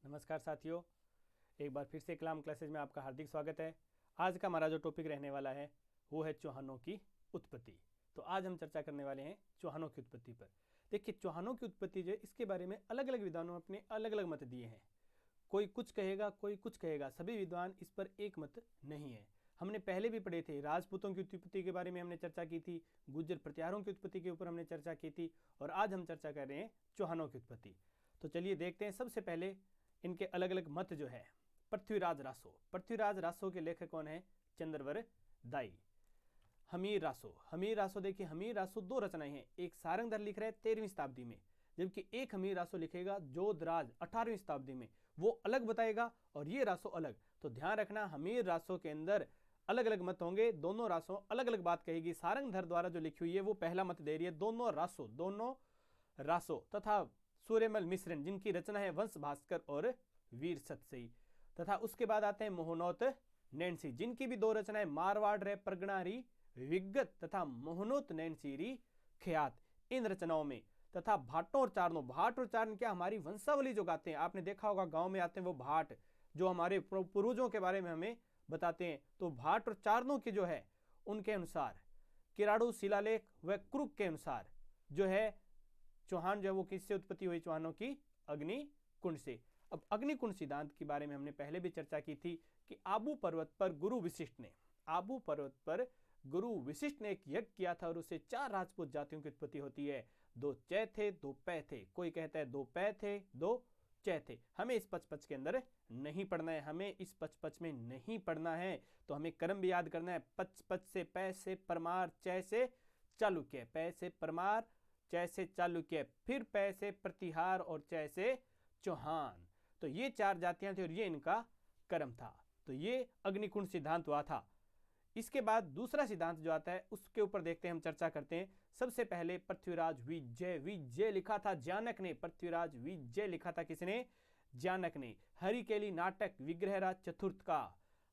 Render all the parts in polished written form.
नमस्कार साथियों, एक बार फिर से कलाम क्लासेज में आपका हार्दिक स्वागत है। आज का हमारा जो टॉपिक रहने वाला है वो है चौहानों की उत्पत्ति। तो आज हम चर्चा करने वाले हैं चौहानों की उत्पत्ति पर। देखिए, चौहानों की उत्पत्ति जो है इसके बारे में अलग अलग विद्वानों ने अपने अलग अलग मत दिए हैं। कोई कुछ कहेगा, कोई कुछ कहेगा, सभी विद्वान इस पर एक मत नहीं है। हमने पहले भी पढ़े थे, राजपूतों की उत्पत्ति के बारे में हमने चर्चा की थी, गुर्जर प्रतिहारों की उत्पत्ति के ऊपर हमने चर्चा की थी, और आज हम चर्चा कर रहे हैं चौहानों की उत्पत्ति। तो चलिए देखते हैं। सबसे पहले इनके अलग अलग मत जो है। पृथ्वीराज रासो के लेखक कौन है? चंद्रवर दाई। हमीर रासो देखिए, हमीर रासो दो रचनाएं हैं। एक सारंगधर लिख रहे हैं 13वीं शताब्दी में, जबकि एक हमीर रासो लिखेगा जोधराज 18वीं शताब्दी में, वो अलग बताएगा और ये रासो अलग। तो ध्यान रखना, हमीर रासो के अंदर अलग अलग मत होंगे, दोनों रासो अलग अलग बात कहेगी। सारंगधर द्वारा जो लिखी हुई है वो पहला मत दे रही है दोनों रासो तथा सूर्यमल मिश्रण, जिनकी रचना है वंश भास्कर और वीर सतसई। तथा उसके बाद आते हैं मोहनोत नैनसी, जिनकी भी दो रचनाएं मारवाड़ रे परगणारी विगत तथा मोहनोत नैनसी री ख्यात। इन रचनाओं में तथा भाटों और चारण क्या हमारी वंशावली जो गाते हैं, आपने देखा होगा गांव में आते हैं वो भाट जो हमारे पूर्वजों के बारे में हमें बताते हैं। तो भाट और चारणों की जो है उनके अनुसार किराड़ू शिलालेख व क्रुक के अनुसार जो है चौहान जो है वो किससे उत्पत्ति हुई? चौहानों की अग्निकुंड से। अब अग्निकुंड सिद्धांत के बारे में हमने पहले भी चर्चा की थी कि आबू पर्वत पर गुरु विशिष्ट ने एक यज्ञ किया था और उससे 4 राजपूत जातियों की उत्पत्ति होती है। 2 चै थे, 2 पै थे। कोई कहता है 2 पै थे, 2 चै थे। हमें इस पच के अंदर नहीं पढ़ना है, हमें इस पच में नहीं पढ़ना है। तो हमें क्रम भी याद करना है। पच से पै से परमार, चै से चालुक्य, पै से परमार, चै से चालुक्य, फिर पै से प्रतिहार और चै से चौहान। तो ये 4 जातियां थी और ये इनका कर्म था। तो ये अग्निकुंड सिद्धांत हुआ था। इसके बाद दूसरा सिद्धांत जो आता है उसके ऊपर देखते हैं, हम चर्चा करते हैं। सबसे पहले पृथ्वीराज विजय लिखा था जानक ने। पृथ्वीराज विजय लिखा था किसने? जानक ने। हरिकेली नाटक विग्रहराज चतुर्थ का।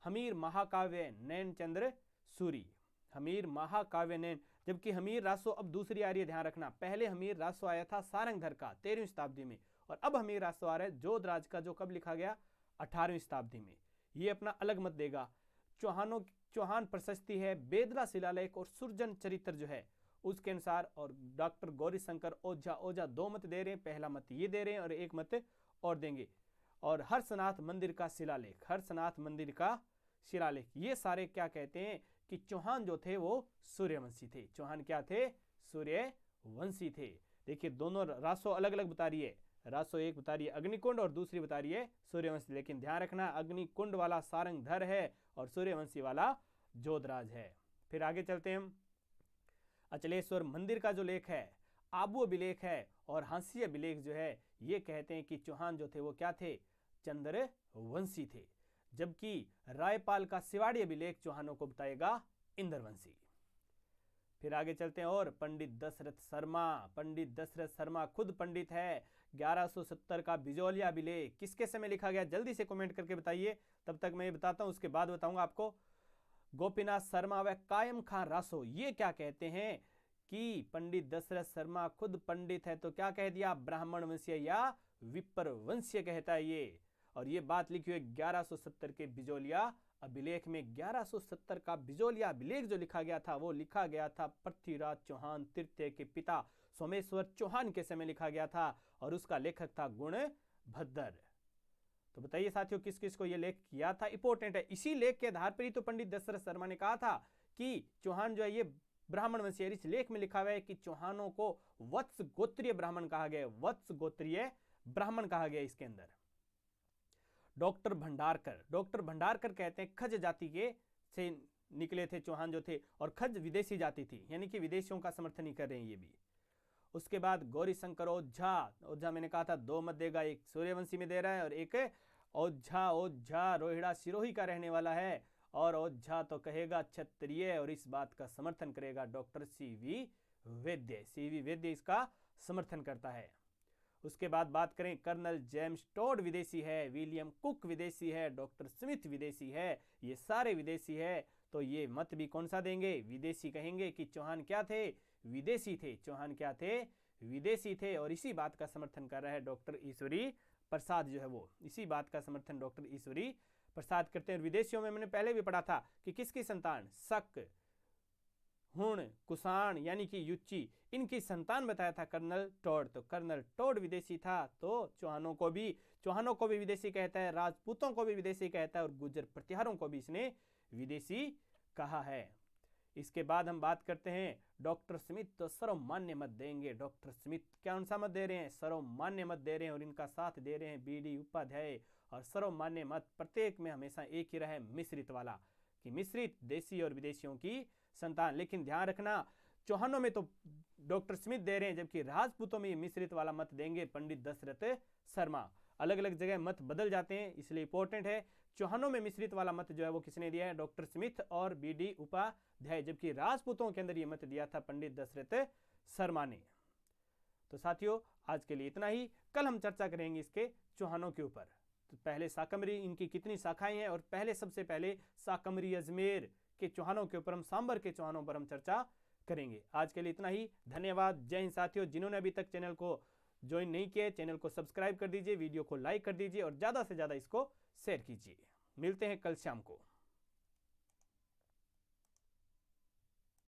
हमीर महाकाव्य नैनचंद्र सूरी। हमीर महाकाव्य नैन, जबकि हमीर रासो अब दूसरी आ रही है, ध्यान रखना। पहले हमीर रासो आया था सारंगधर का 13वीं शताब्दी में, और अब हमीर रासो आ रहा है जोधराज का, जो कब लिखा गया? 18वीं शताब्दी में। ये अपना अलग मत देगा। चौहान प्रशस्ति है बेदला शिलालेख और सुरजन चरित्र जो है उसके अनुसार। और डॉक्टर गौरीशंकर ओझा 2 मत दे रहे हैं। पहला मत ये दे रहे हैं और एक मत और देंगे। और हर्षनाथ मंदिर का शिलालेख, ये सारे क्या कहते हैं कि चौहान जो थे वो सूर्यवंशी थे। चौहान क्या थे? सूर्यवंशी थे। देखिए, दोनों रासो अलग अलग बता रही है। रासो एक बता रही है अग्निकुंड और दूसरी बता रही है सूर्यवंशी। लेकिन ध्यान रखना, अग्निकुंड वाला सारंगधर है और सूर्यवंशी वाला जोधराज है। फिर आगे चलते हैं हम। अचलेश्वर मंदिर का जो लेख है, आबू अभिलेख है और हांसी अभिलेख जो है, ये कहते हैं कि चौहान जो थे वो क्या थे? चंद्रवंशी थे। जबकि रायपाल का शिवाड़ी अभिलेख चौहानों को बताएगा इंद्रवंशी। फिर आगे चलते हैं। और पंडित दशरथ शर्मा खुद पंडित है। 1170 का बिजौलिया अभिलेख किसके समय लिखा गया? जल्दी से कमेंट करके बताइए, तब तक मैं ये बताता हूं, उसके बाद बताऊंगा आपको। गोपीनाथ शर्मा व कायम खान रासो ये क्या कहते हैं कि पंडित दशरथ शर्मा खुद पंडित है, तो क्या कह दिया? ब्राह्मण वंशीय या विप्र वंशीय कहता है ये। और ये बात लिखी हुई 1170 के बिजौलिया अभिलेख में। 1170 का बिजौलिया अभिलेख जो लिखा गया था वो लिखा गया था पृथ्वीराज चौहान तृतीय के पिता सोमेश्वर चौहान के समय लिखा गया था, और उसका लेखक था गुणभद्र। तो बताइए साथियों, किस किस को ये लेख किया था? इंपॉर्टेंट है। इसी लेख के आधार पर ही तो पंडित दशरथ शर्मा ने कहा था कि चौहान जो है ये ब्राह्मण वंशीय। इस लेख में लिखा हुआ है कि चौहानों को वत्स गोत्रीय ब्राह्मण कहा गया। इसके अंदर डॉक्टर भंडारकर कहते हैं खज जाति के से निकले थे चौहान जो थे, और खज विदेशी जाति थी, यानी कि विदेशियों का समर्थन ही कर रहे हैं ये भी। उसके बाद गौरीशंकर ओझा मैंने कहा था 2 मत देगा, एक सूर्यवंशी में दे रहा है और एक ओझा रोहिड़ा सिरोही का रहने वाला है, और ओझा तो कहेगा क्षत्रिय, और इस बात का समर्थन करेगा डॉक्टर सीवी वेद्य इसका समर्थन करता है। उसके बाद बात करें, कर्नल जेम्स टॉड विदेशी है, विलियम कुक विदेशी है, डॉक्टर स्मिथ विदेशी है, ये सारे विदेशी है। तो ये मत भी कौन सा देंगे? विदेशी कहेंगे कि चौहान क्या थे? विदेशी थे। चौहान क्या थे? विदेशी थे और इसी बात का समर्थन कर रहा है डॉक्टर ईश्वरी प्रसाद जो है वो, इसी बात का समर्थन डॉक्टर ईश्वरी प्रसाद करते हैं। और विदेशियों में मैंने पहले भी पढ़ा था कि किसकी संतान, शक, हुण, कुषाण यानी कि युच्ची, इनकी संतान बताया था कर्नल टोड। तो कर्नल टोड विदेशी था, तो चौहानों को भी विदेशी कहता है, राजपूतों को भी विदेशी कहता है और गुर्जर प्रतिहारों को भी इसने विदेशी कहा है। इसके बाद हम बात करते हैं डॉक्टर स्मिथ तो सर्वमान्य मत देंगे। डॉक्टर स्मिथ कौन सा मत दे रहे हैं, सर्वमान्य मत दे रहे हैं और इनका साथ दे रहे हैं बीडी उपाध्याय। और सर्वमान्य मत प्रत्येक में हमेशा एक ही रहा है, मिश्रित वाला, कि मिश्रित देशी और विदेशियों की संतान। लेकिन ध्यान रखना, चौहानों में तो डॉक्टर स्मिथ दे रहे हैं, जबकि राजपूतों में मिश्रित वाला मत देंगे पंडित दशरथ शर्मा। अलग अलग जगह मत बदल जाते हैं, इसलिए इंपॉर्टेंट है। चौहानों में मिश्रित वाला मत जो है वो किसने दिया है, डॉक्टर स्मिथ और बीडी उपाध्याय, जबकि राजपूतों के अंदर ये मत दिया था पंडित दशरथ शर्मा ने। तो साथियों आज के लिए इतना ही, कल हम चर्चा करेंगे इसके चौहानों के ऊपर। तो पहले साकमरी, इनकी कितनी शाखाएं हैं, और सबसे पहले साकमरी अजमेर के चौहानों के ऊपर, हम सांबर के चौहानों पर हम चर्चा करेंगे। आज के लिए इतना ही, धन्यवाद, जय हिंद। साथियों जिन्होंने अभी तक चैनल को ज्वाइन नहीं किया, चैनल को सब्सक्राइब कर दीजिए, वीडियो को लाइक कर दीजिए और ज़्यादा से ज़्यादा इसको शेयर कीजिए। मिलते हैं कल शाम को।